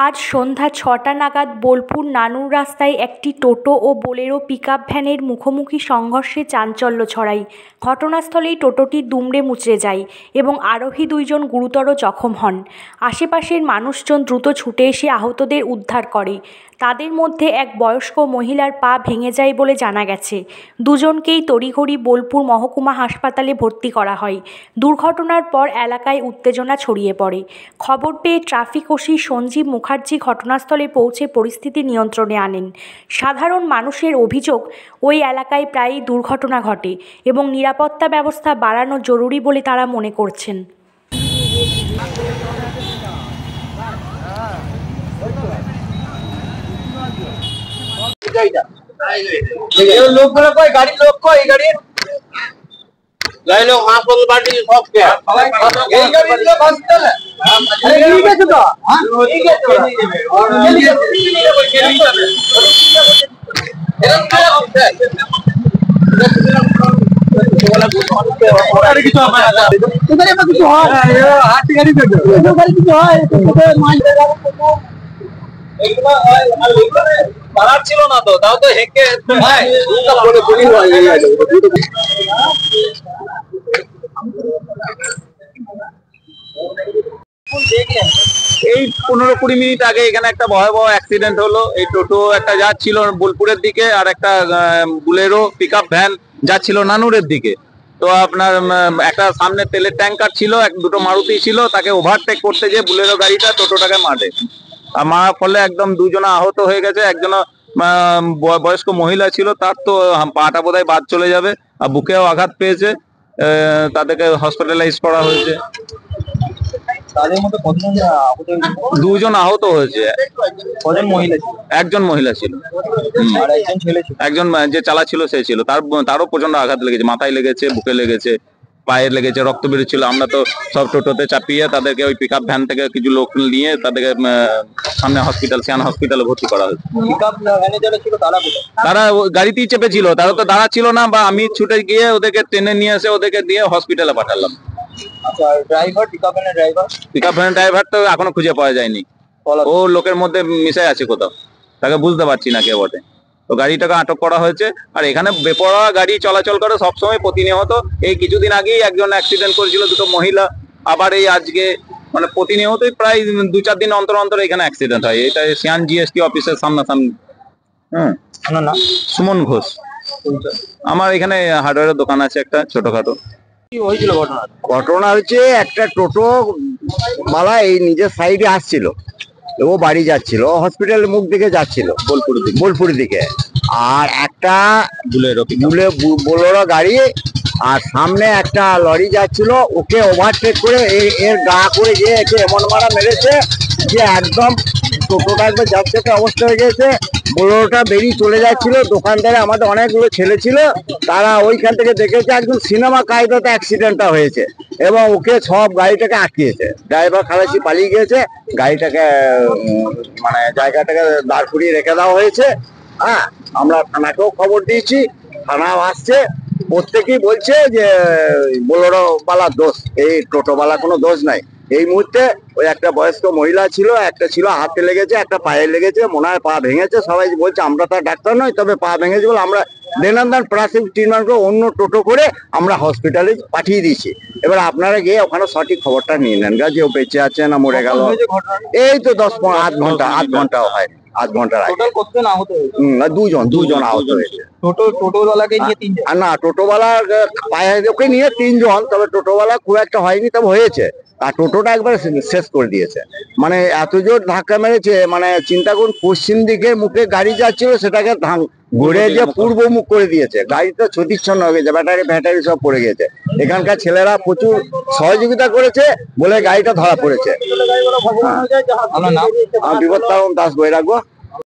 আজ সন্ধ্যা ৬টা নাগাদ বোলপুর নানুর রাস্তায় একটি টোটো ও বোলেরো পিকআপ ভ্যানের মুখোমুখি সংঘর্ষে চাঞ্চল্য ছড়ায়। ঘটনাস্থলেই টোটোটি দুমড়ে মুচড়ে যায় এবং আরোহী দুইজন গুরুতর জখম হন। আশেপাশের মানুষজন দ্রুত ছুটে এসে আহতদের উদ্ধার করে। তাদের মধ্যে এক বয়স্ক মহিলার পা ভেঙে যায় বলে জানা গেছে। দুজনকেই তড়িঘড়ি বোলপুর মহকুমা হাসপাতালে ভর্তি করা হয়। দুর্ঘটনার পর এলাকায় উত্তেজনা ছড়িয়ে পড়ে। খবর পেয়ে ট্রাফিক ওসি সঞ্জীব মুখার্জি ঘটনাস্থলে পৌঁছে পরিস্থিতি নিয়ন্ত্রণে আনেন। সাধারণ মানুষের অভিযোগ, ওই এলাকায় প্রায়ই দুর্ঘটনা ঘটে এবং নিরাপত্তা ব্যবস্থা বাড়ানো জরুরি বলে তারা মনে করছেন। লোকগুলো কই, গাড়ির লোক কই, এই গাড়ির গাড়ি লোক হাসপাতাল বাড়ি সব এই গাড়ির লোক হসপিটালে এই গেছে তো এই গেছে ছিল না তো, তাও তো হেঁকে এই 15-20 মিনিট আগে এখানে একটা ভয়াবহ অ্যাক্সিডেন্ট হলো। এই টোটো একটা যাচ্ছিল বোলপুরের দিকে আর একটা বুলেরো পিকআপ ভ্যান যাচ্ছিল নানুরের দিকে। তো আপনার একটা সামনে তেলের ট্যাঙ্কার ছিল, দুটো মারুতি ছিল, তাকে ওভারটেক করতে গিয়ে বুলেরো গাড়িটা টোটোটাকে মারে। আর মারার ফলে একদম দুজনা আহত হয়ে গেছে। একজন বয়স্ক মহিলা ছিল, তার তো পাটা বোধহয় বাদ চলে যাবে, আর বুকেও আঘাত পেয়েছে। তাদেরকে হসপিটালাইজ করা হয়েছে। তাদের মধ্যে দুজন আহত হয়েছে। একজন মহিলা ছিল, একজন যে চালাচ্ছিল সে ছিল, তারও প্রচন্ড আঘাত লেগেছে, মাথায় লেগেছে, বুকে লেগেছে, পায়ে লেগেছে, রক্ত বেরোচ্ছিল। আমরা তো সব টোটোতে চাপিয়ে তাদেরকে ওই পিকআপ ভ্যান থেকে কিছু লোক নিয়ে তাদেরকে সামনে হসপিটাল, সিয়ান হসপিটালে ভর্তি করা হয়েছে। তারা গাড়িতেই চেপেছিল, তারা তো দাঁড়াচ্ছিল না, বা আমি ছুটে গিয়ে ওদেরকে টেনে নিয়ে এসে ওদেরকে দিয়ে হসপিটালে পাঠালাম। পিকআপ ভ্যানের ড্রাইভার তো এখনো খুঁজে পাওয়া যায়নি। ও লোকের মধ্যে মিশে আছে কোথাও, তাকে বুঝতে পারছি না কে বটে। তো গাড়িটাকে আটক করা হয়েছে। আর এখানে বেপরোয়া গাড়ি চলাচল করে সবসময়, প্রতিনিয়ত। এই কিছুদিন আগেই একজন অ্যাক্সিডেন্ট করেছিল, দুটো মহিলা। আবার এই আজকে, মানে প্রতিনিয়তই প্রায় 2-4 দিন অন্তর অন্তর এখানে অ্যাক্সিডেন্ট হয়। এটা সিয়ান জিএসটি অফিসের সামনাসামনি। সুমন ঘোষ। আমার এখানে হার্ডওয়্যারের দোকান আছে একটা ছোটখাটো। ঘটনা হচ্ছে, একটা টোটো মালা এই নিজের সাইডে আসছিল, ও বাড়ি যাচ্ছিল, হসপিটালের মুখ দিকে যাচ্ছিল বোলপুর দিকে। আর একটা বোলেরো গাড়ি আর সামনে একটা লরি যাচ্ছিল, ওকে ওভারটেক করে এর গা করে গিয়ে একে এমন মারা মেরেছে যে একদম টোটোটা একবার যাচ্ছে অবস্থা হয়ে গেছে। বোলেরোটা বেরিয়ে চলে যাচ্ছিল। দোকানদারে আমাদের অনেকগুলো ছেলে ছিল, তারা ওইখান থেকে দেখেছে একদম সিনেমা কায়দাতে অ্যাক্সিডেন্টটা হয়েছে এবং ওকে সব গাড়িটাকে আটকিয়েছে। ড্রাইভার খালাসি পালিয়ে গিয়েছে, গাড়িটাকে মানে জায়গাটাকে দাঁড় করিয়ে রেখে দেওয়া হয়েছে। হ্যাঁ, আমরা থানাকেও খবর দিয়েছি, থানাও আসছে। প্রত্যেকেই বলছে যে বোলেরো বালার দোষ, এই টোটোওয়ালা কোনো দোষ নাই। এই মুহূর্তে ওই একটা বয়স্ক মহিলা ছিল, একটা ছিল হাতে লেগেছে, একটা পায়ে লেগেছে, মনে হয় পা ভেঙেছে। সবাই বলছে, আমরা তো ডাক্তার নই, তবে পা ভেঙেছে বলে আমরা দেনান্দান প্রাথমিক ট্রিটমেন্ট করে অন্য টোটো করে আমরা হসপিটালে পাঠিয়ে দিয়েছি। এবার আপনারা গিয়ে ওখানে সঠিক খবরটা নিয়ে নেন যে ও বেঁচে আছে না মরে গেল। এই তো 10-8 ঘন্টাও হয়নি, 8 ঘন্টার আগে দুজন আহত হয়েছে। না, টোটোওয়ালার পায়ে ওকে নিয়ে 3 জন, তবে টোটোওয়ালা খুব একটা হয়নি, তবে হয়েছে। আর টোটোটা একবার শেষ করে দিয়েছে, মানে এত জোর ধাক্কা মেরেছে। মানে চিন্তা করুন, পশ্চিম দিকে মুখে গাড়ি যাচ্ছিল, সেটাকে ঘুরে যে পূর্ব মুখ করে দিয়েছে। গাড়িটা ছতিচ্ছন্ন হয়ে গেছে, ব্যাটারি সব পড়ে গেছে। এখানকার ছেলেরা প্রচুর সহযোগিতা করেছে বলে গাড়িটা ধরা পড়েছে। বিপদ দাস বৈরাগ্য।